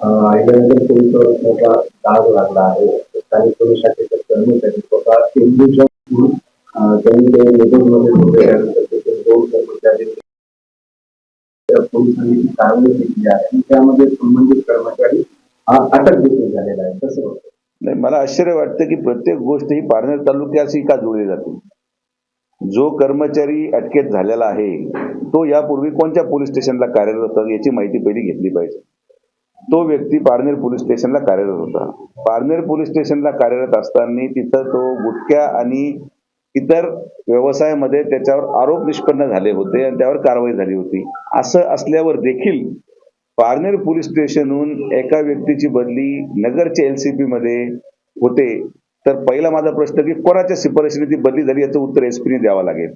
आयल्यानंतर पोलिसांवर मोठा डाग लागला आहे. स्थानिक पोलीस शाखेच्या कर्मचारी स्वतः त्यांनी ते निधनमध्ये उभे तिथे 2 कर्मचारी पोलिसांनी कारवाई केली आहे आणि त्यामध्ये संबंधित कर्मचारी अटक देखील झालेला आहे. कसं होतं? नाही, मला आश्चर्य वाटतं की प्रत्येक गोष्ट ही पारनेर तालुक्याशी का जोडली जाते. जो कर्मचारी अटकेत झालेला आहे तो यापूर्वी कोणत्या पोलीस स्टेशनला कार्यरत होता याची माहिती पहिली घेतली पाहिजे. तो व्यक्ती पारनेर पोलीस स्टेशनला कार्यरत होता. पारनेर पोलीस स्टेशनला कार्यरत असताना तिथं तो गुटख्या आणि इतर व्यवसायामध्ये त्याच्यावर आरोप निष्पन्न झाले होते आणि त्यावर कारवाई झाली होती. असं असल्यावर देखील पारनेर पोलीस स्टेशनहून एका व्यक्तीची बदली नगरच्या LCP मध्ये होते. तर पहिला माझा प्रश्न की कोणाच्या शिफारशीने ती बदली झाली याचं उत्तर SP द्यावं लागेल.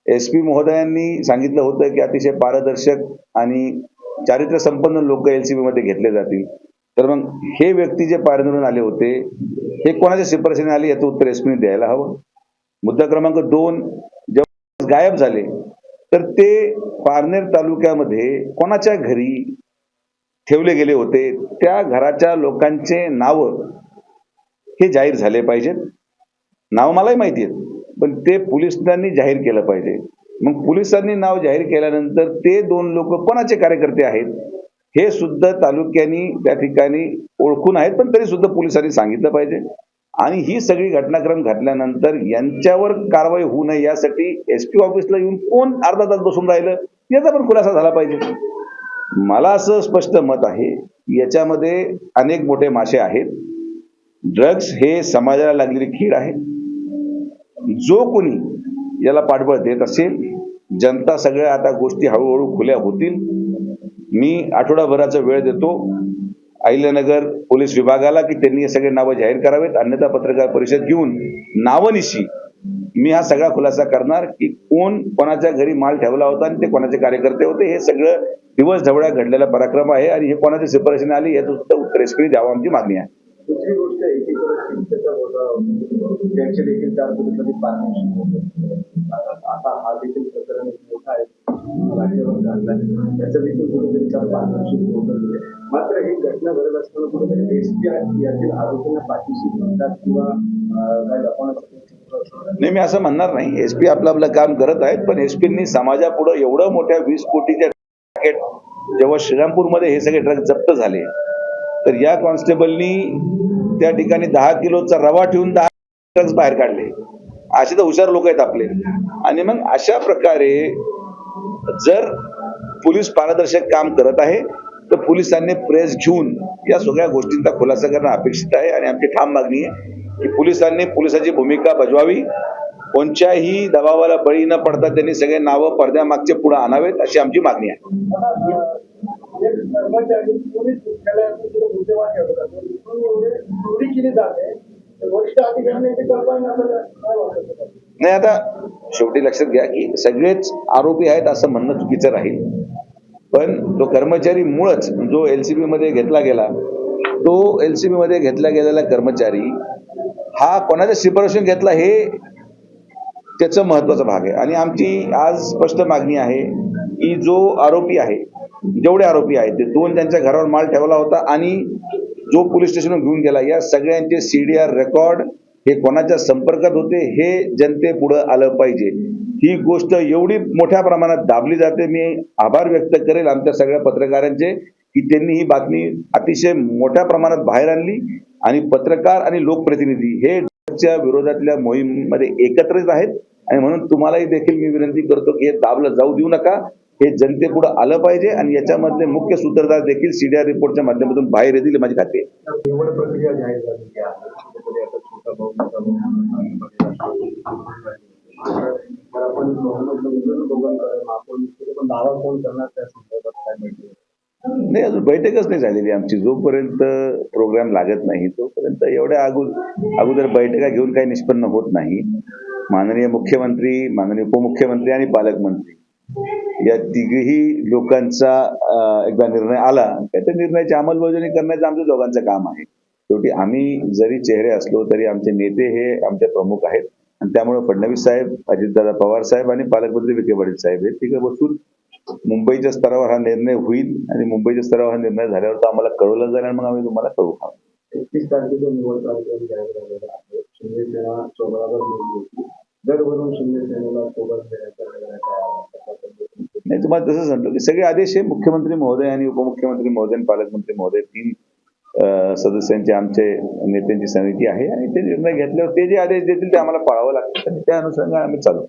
SP महोदयांनी सांगितलं होतं की अतिशय पारदर्शक आणि चारित्र्य संपन्न लोक LCP मध्ये घेतले जातील. तर मग हे व्यक्ती जे पारनेरहून आले होते हे कोणाच्या शिफारशीने आले याचं उत्तर SP द्यायला हवं. मुद्दा क्रमांक 2, जेव्हा गायब झाले तर ते पारनेर तालुक्यामध्ये कोणाच्या घरी ठेवले गेले होते त्या घराच्या लोकांचे नाव हे जाहीर झाले पाहिजेत. नाव मलाही माहिती आहेत, पण ते पोलिसांनी जाहीर केलं पाहिजे. मग पोलिसांनी नाव जाहीर केल्यानंतर ते 2 लोक कोणाचे कार्यकर्ते आहेत हे सुद्धा तालुक्यानी त्या ठिकाणी ओळखून आहेत, पण तरी सुद्धा पोलिसांनी सांगितलं पाहिजे. आणि ही सगळी घटनाक्रम घडल्यानंतर यांच्यावर कारवाई होऊ नये यासाठी SP ऑफिसला येऊन कोण अर्धा तास बसून राहिलं याचा पण खुलासा झाला पाहिजे. मला असं स्पष्ट मत आहे याच्यामध्ये अनेक मोठे मासे आहेत. ड्रग्स हे समाजाला लागलेली कीड आहे. जो कोणी याला पाठबळ देत असेल, जनता सगळ्या आता गोष्टी हळूहळू खुल्या होतील. मी आठवडाभराचा वेळ देतो अहिल्यानगर पोलीस विभागाला की त्यांनी हे सगळे नावं जाहीर करावेत. अन्यथा पत्रकार परिषद घेऊन नावनिशी मी हा सगळा खुलासा करणार की कोण कोणाच्या घरी माल ठेवला होता आणि ते कोणाचे कार्यकर्ते होते. हे सगळं दिवस ढवळ्या घडलेला पराक्रम आहे आणि हे कोणाच्या शिफारशीने आली याचं उत्तर SP द्यावं आमची मागणी आहे. दुसरी गोष्ट त्यांचे देखील 4 पोलिसांनी पार्टनरशिप आता हा देखील प्रकरण मोठा आहे राज्यावर घडला त्याचं देखील कुठेतरी पार्टनरशिप होत आहे. मात्र ही घटना घडत असताना कुठेतरी SP यातील आरोपींना पाठीशी म्हणतात किंवा काय लपवण्यासाठी नाही, मी असं म्हणणार नाही. SP आपलं काम करत आहेत, पण SPनी समाजापुढे एवढं मोठ्या 20 कोटीच्या पॅकेट जेव्हा श्रीरामपूरमध्ये हे सगळे ड्रग्ज जप्त झाले तर या कॉन्स्टेबलनी त्या ठिकाणी 10 किलोचा रवा ठेवून 10 ड्रग्ज बाहेर काढले. असे तर हुशार लोक आहेत आपले. आणि मग अशा प्रकारे जर पोलीस पारदर्शक काम करत आहे तर पोलिसांनी प्रेस घेऊन या सगळ्या गोष्टींचा खुलासा करणं अपेक्षित आहे. आणि आमची ठाम मागणी आहे की पोलिसांनी पोलिसाची भूमिका बजवावी. कोणत्याही दबावाला बळी न पडता त्यांनी सगळे नावं पडद्यामागचे पुढे आणावेत अशी आमची मागणी आहे. नाही, आता शेवटी लक्षात घ्या की सगळेच आरोपी आहेत असं म्हणणं चुकीचं राहील. पण तो कर्मचारी मुळच जो LCP मध्ये घेतला गेला तो LCP मध्ये घेतला गेलेला कर्मचारी हा कोणाच्या शिफारशीने घेतला हे त्याचं महत्वाचा भाग आहे. आणि आमची आज स्पष्ट मागणी आहे की जो आरोपी आहे, जेवढे आरोपी आहेत ते 2 त्यांच्या घरावर माल ठेवला होता आणि जो पोलीस स्टेशनवर घेऊन गेला या सगळ्यांचे CDR रेकॉर्ड हे कोणाच्या संपर्कात होते हे जनतेपुढे आलं पाहिजे. ही गोष्ट एवढी मोठ्या प्रमाणात दाबली जाते. मी आभार व्यक्त करेल आमच्या सगळ्या पत्रकारांचे की त्यांनी ही बातमी अतिशय मोठ्या प्रमाणात बाहेर आणली आणि पत्रकार आणि लोकप्रतिनिधी हे ड्रग्सच्या विरोधातल्या मोहिमेमध्ये एकत्रित आहेत. आणि म्हणून तुम्हालाही देखील मी विनंती करतो की हे दाबलं जाऊ देऊ नका. हे जनतेपुढे आलं पाहिजे आणि याच्यामधले मुख्य सूत्रधार देखील CDR रिपोर्टच्या माध्यमातून बाहेर येतील माझी खात्री आहे. प्रक्रिया जाहीर झालेली आहे. दावा कोण करणार त्या संदर्भात काय माहिती नाही, अजून बैठकच नाही झालेली आमची. जोपर्यंत प्रोग्राम लागत नाही तोपर्यंत एवढ्या अगोदर बैठका घेऊन काही निष्पन्न होत नाही. माननीय मुख्यमंत्री, माननीय उपमुख्यमंत्री आणि पालकमंत्री या तिघही लोकांचा एकदा निर्णय आला तर त्या निर्णयाची अंमलबजावणी करण्याचं आमच्या दोघांचं काम आहे. शेवटी आम्ही जरी चेहरे असलो तरी आमचे नेते हे आमचे प्रमुख आहेत आणि त्यामुळे फडणवीस साहेब, अजितदादा पवार साहेब आणि पालकमंत्री विखे पाटील साहेब हे तिघं बसून मुंबईच्या स्तरावर हा निर्णय होईल आणि मुंबईच्या स्तरावर हा निर्णय झाल्यावर तो आम्हाला कळवला जाईल आणि मग आम्ही तुम्हाला कळवू. 31 तारखेचा निवड कार्यक्रम जाहीर झालेला आहे. शिंदेसेना सोबळावर निवडली होती. दरवरून शिंदेसेनेला सोबत घेण्याचा निर्णय काय आहे? नाही, तुम्हाला तसं सांगतो की सगळे आदेश हे मुख्यमंत्री महोदय आणि उपमुख्यमंत्री महोदय आणि पालकमंत्री महोदय 3 सदस्यांची आमचे नेत्यांची समिती आहे आणि ते निर्णय घेतल्यावर ते जे आदेश देतील ते आम्हाला पाळावं लागतं आणि त्या अनुषंगाने आम्ही चालू.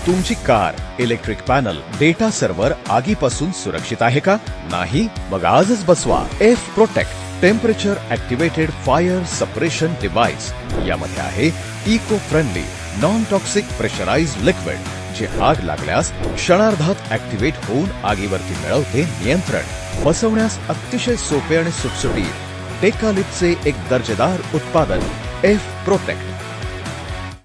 तुमची car, electric panel, data server आगीपासून सुरक्षित आहे का? नाही? मग आजच बसवा F protect temperature activated fire suppression device. यामध्ये आहे eco friendly non toxic pressurised liquid जे आग लागल्यास क्षणार्धात ऍक्टिव्हेट होऊन आगीवरती मिळवते नियंत्रण. बसवण्यास अतिशय सोपे आणि सुटसुटीत टेकालिपचे एक दर्जेदार उत्पादन एफ प्रोटेक्ट.